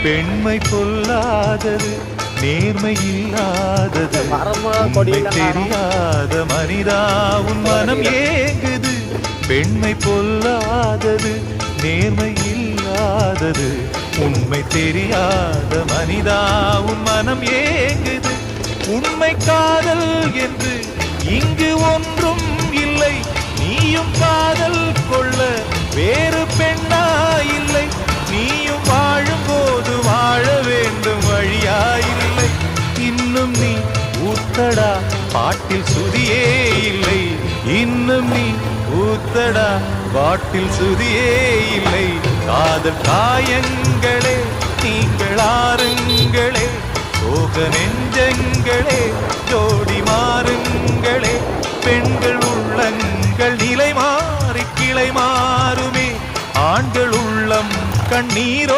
பெண்மை பொல்லாதது, நேர்மை இல்லாதது, உண்மை தெரியாத மனிதா உன் மனம் ஏங்குது. பெண்மை பொல்லாதது, நேர்மை இல்லாதது, உண்மை தெரியாத மனிதா உன் மனம் ஏங்குது. உண்மை காதல் என்று இங்கு ஒன்றும் இல்லை. நீயும் காதல் கொள்ள வேறு பெண்ணா இல்லை. நீயும் வாழும்போது வாழ வேண்டும் வழியாயில்லை. இன்னும் நீ ஊத்தடா பாட்டில் சுதியே இல்லை. இன்னும் நீ ஊத்தடா பாட்டில் சுதியே இல்லை. காதல் காயங்களே நீங்கள் ஆறுங்களே, சோக நெஞ்சங்களே ஜோடி மாறுங்களே. பெண்கள் உள்ளங்கள் நிலை மாறி கிளை மாறுமே, ஆண்கள் உள்ளம் கண்ணீரோ